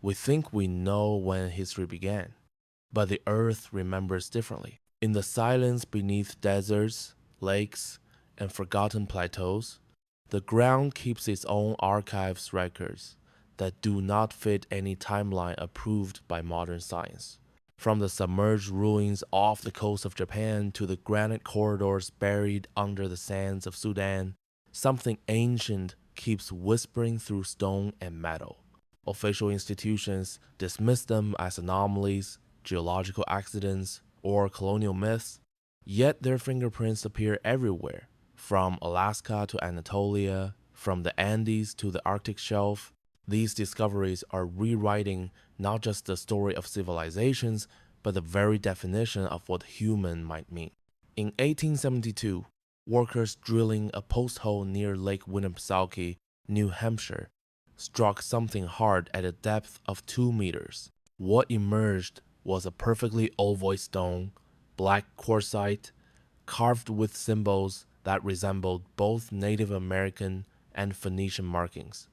We think we know when history began, but the Earth remembers differently. In the silence beneath deserts, lakes, and forgotten plateaus, the ground keeps its own archives records that do not fit any timeline approved by modern science. From the submerged ruins off the coast of Japan to the granite corridors buried under the sands of Sudan, something ancient keeps whispering through stone and metal. Official institutions dismiss them as anomalies, geological accidents, or colonial myths, yet their fingerprints appear everywhere, from Alaska to Anatolia, from the Andes to the Arctic shelf. These discoveries are rewriting not just the story of civilizations, but the very definition of what human might mean. In 1872, workers drilling a post hole near Lake Winnipesaukee, New Hampshire, struck something hard at a depth of 2 meters. What emerged was a perfectly ovoid stone, black quartzite, carved with symbols that resembled both Native American and Phoenician markings.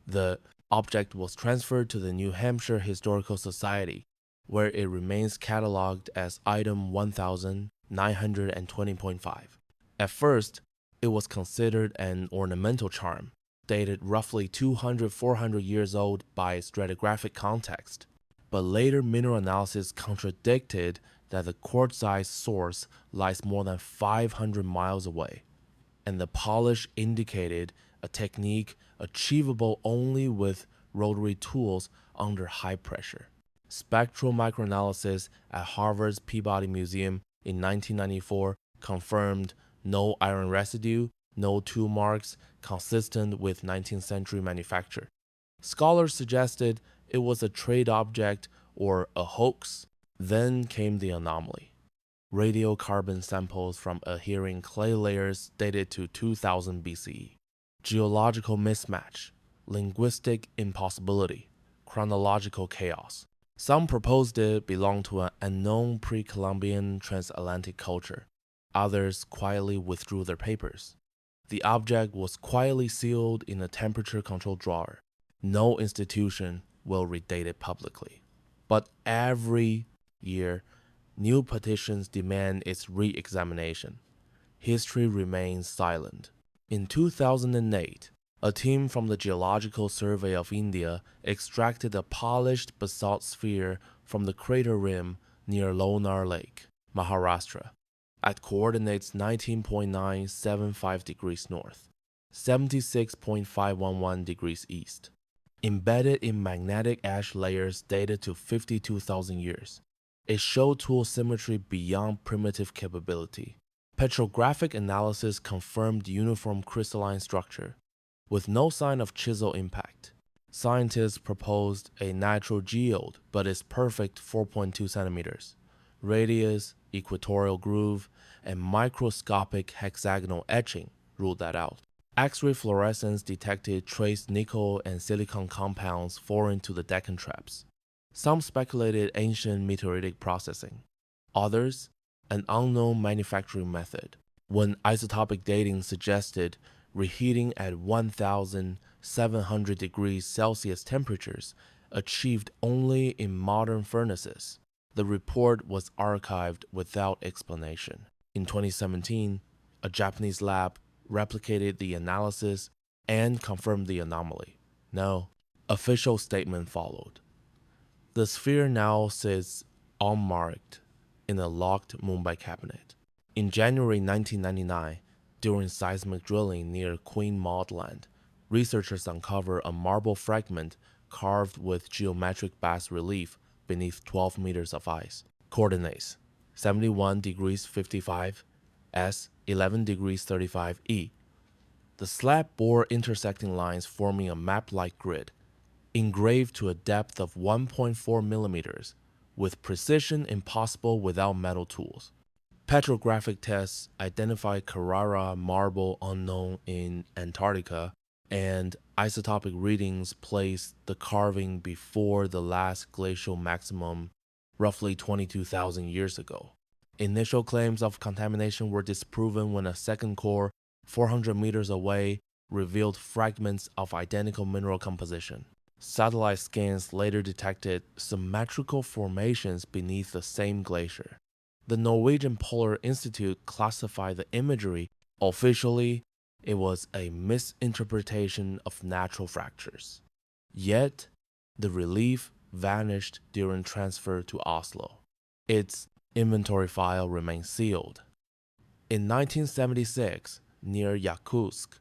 The object was transferred to the New Hampshire Historical Society, where it remains cataloged as item 1920.5. At first, it was considered an ornamental charm, dated roughly 200-400 years old by stratigraphic context. But later mineral analysis contradicted that the quartzite source lies more than 500 miles away, and the polish indicated a technique achievable only with rotary tools under high pressure. Spectral microanalysis at Harvard's Peabody Museum in 1994 confirmed no iron residue, no tool marks, consistent with 19th century manufacture. Scholars suggested it was a trade object or a hoax. Then came the anomaly. Radiocarbon samples from adhering clay layers dated to 2000 BCE. Geological mismatch, linguistic impossibility, chronological chaos. Some proposed it belonged to an unknown pre-Columbian transatlantic culture. Others quietly withdrew their papers. The object was quietly sealed in a temperature-controlled drawer. No institution will redate it publicly. But every year, new petitions demand its re-examination. History remains silent. In 2008, a team from the Geological Survey of India extracted a polished basalt sphere from the crater rim near Lonar Lake, Maharashtra, at coordinates 19.975 degrees north, 76.511 degrees east. Embedded in magnetic ash layers dated to 52,000 years, it showed tool symmetry beyond primitive capability. Petrographic analysis confirmed uniform crystalline structure, with no sign of chisel impact. Scientists proposed a natural geode, but its perfect 4.2 centimeters. Radius, equatorial groove, and microscopic hexagonal etching ruled that out. X-ray fluorescence detected trace nickel and silicon compounds foreign to the Deccan traps. Some speculated ancient meteoritic processing. Others, an unknown manufacturing method. When isotopic dating suggested reheating at 1,700 degrees Celsius temperatures achieved only in modern furnaces, the report was archived without explanation. In 2017, a Japanese lab replicated the analysis and confirmed the anomaly. No official statement followed. The sphere now sits unmarked in a locked Mumbai cabinet. In January 1999, during seismic drilling near Queen Maud Land, researchers uncovered a marble fragment carved with geometric bas-relief beneath 12 meters of ice. Coordinates 71 degrees 55 S, 11 degrees 35 E. The slab bore intersecting lines forming a map-like grid, engraved to a depth of 1.4 millimeters, with precision impossible without metal tools. Petrographic tests identified Carrara marble unknown in Antarctica, and isotopic readings placed the carving before the last glacial maximum, roughly 22,000 years ago. Initial claims of contamination were disproven when a second core, 400 meters away, revealed fragments of identical mineral composition. Satellite scans later detected symmetrical formations beneath the same glacier. The Norwegian Polar Institute classified the imagery. Officially, it was a misinterpretation of natural fractures. Yet, the relief vanished during transfer to Oslo. Its inventory file remains sealed. In 1976, near Yakutsk,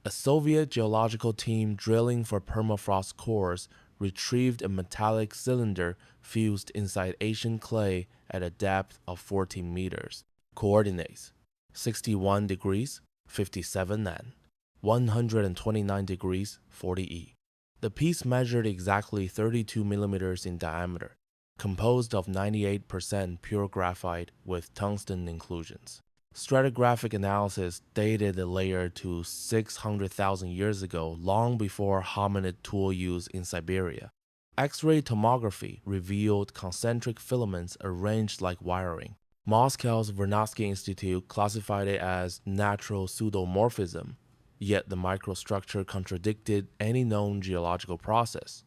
a Soviet geological team drilling for permafrost cores retrieved a metallic cylinder fused inside Asian clay at a depth of 14 meters. Coordinates: 61 degrees, 57 nan, 129 degrees, 40 E. The piece measured exactly 32 millimeters in diameter, composed of 98% pure graphite with tungsten inclusions. Stratigraphic analysis dated the layer to 600,000 years ago, long before hominid tool use in Siberia. X-ray tomography revealed concentric filaments arranged like wiring. Moscow's Vernadsky Institute classified it as natural pseudomorphism, yet the microstructure contradicted any known geological process.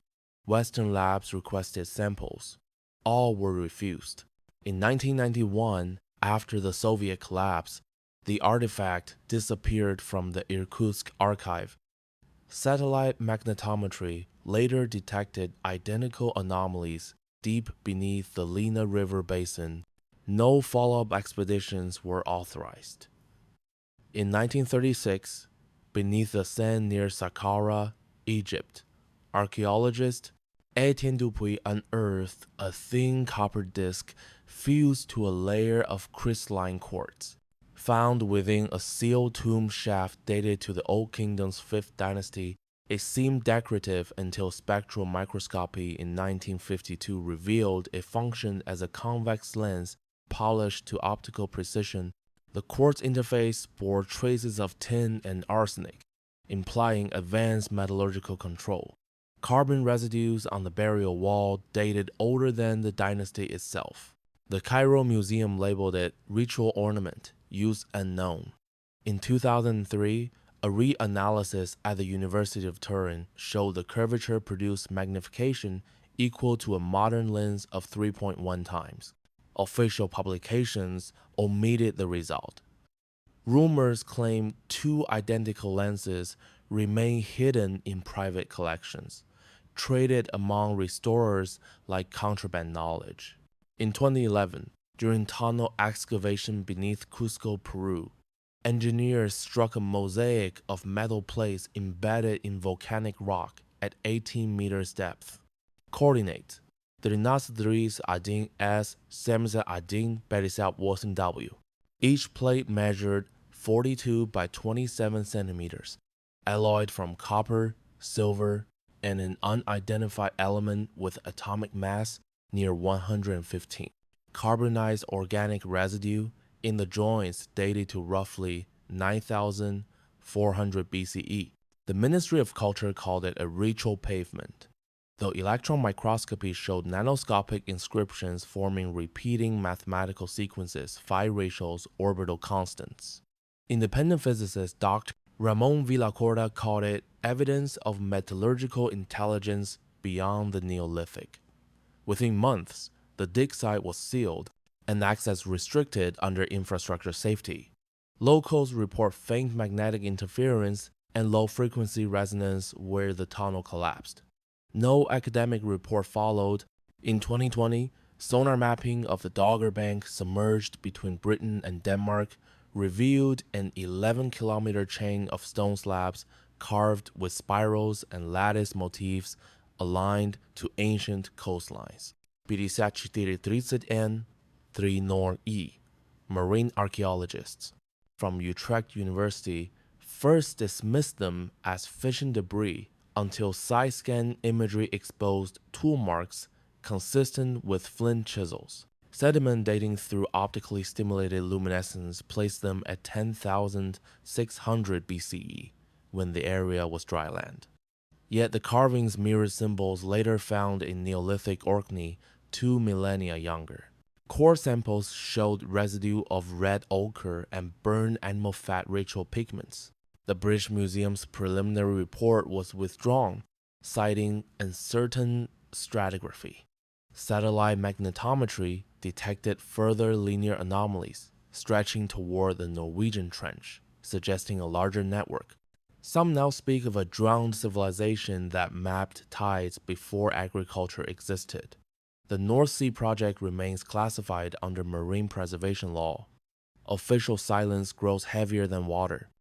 Western labs requested samples. All were refused. In 1991, after the Soviet collapse, the artifact disappeared from the Irkutsk archive. Satellite magnetometry later detected identical anomalies deep beneath the Lena River basin. No follow-up expeditions were authorized. In 1936, beneath the sand near Saqqara, Egypt, archaeologist Etienne Dupuy unearthed a thin copper disc fused to a layer of crystalline quartz. Found within a sealed tomb shaft dated to the Old Kingdom's 5th dynasty, it seemed decorative until spectral microscopy in 1952 revealed it functioned as a convex lens polished to optical precision. The quartz interface bore traces of tin and arsenic, implying advanced metallurgical control. Carbon residues on the burial wall dated older than the dynasty itself. The Cairo Museum labeled it ritual ornament, use unknown. In 2003, a reanalysis at the University of Turin showed the curvature produced magnification equal to a modern lens of 3.1 times. Official publications omitted the result. Rumors claim two identical lenses remain hidden in private collections, traded among restorers like contraband knowledge. In 2011, during tunnel excavation beneath Cusco, Peru, engineers struck a mosaic of metal plates embedded in volcanic rock at 18 meters depth. Coordinate: 13 adin S 7 adin 8 W. Each plate measured 42 by 27 centimeters, alloyed from copper, silver, and an unidentified element with atomic mass near 115. Carbonized organic residue in the joints dated to roughly 9,400 BCE. The Ministry of Culture called it a ritual pavement, though electron microscopy showed nanoscopic inscriptions forming repeating mathematical sequences, phi ratios, orbital constants. Independent physicist Dr. Ramon Villacorta called it evidence of metallurgical intelligence beyond the Neolithic. Within months, the dig site was sealed and access restricted under infrastructure safety. Locals report faint magnetic interference and low-frequency resonance where the tunnel collapsed. No academic report followed. In 2020, sonar mapping of the Dogger Bank submerged between Britain and Denmark revealed an 11-kilometer chain of stone slabs carved with spirals and lattice motifs aligned to ancient coastlines. 5430N, 3 Nor E, marine archaeologists from Utrecht University first dismissed them as fishing debris until side scan imagery exposed tool marks consistent with flint chisels. Sediment dating through optically stimulated luminescence placed them at 10,600 BCE, when the area was dry land. Yet the carvings mirrored symbols later found in Neolithic Orkney 2 millennia younger. Core samples showed residue of red ochre and burned animal fat ritual pigments. The British Museum's preliminary report was withdrawn, citing uncertain stratigraphy. Satellite magnetometry detected further linear anomalies stretching toward the Norwegian Trench, suggesting a larger network. Some now speak of a drowned civilization that mapped tides before agriculture existed. The North Sea project remains classified under marine preservation law. Official silence grows heavier than water.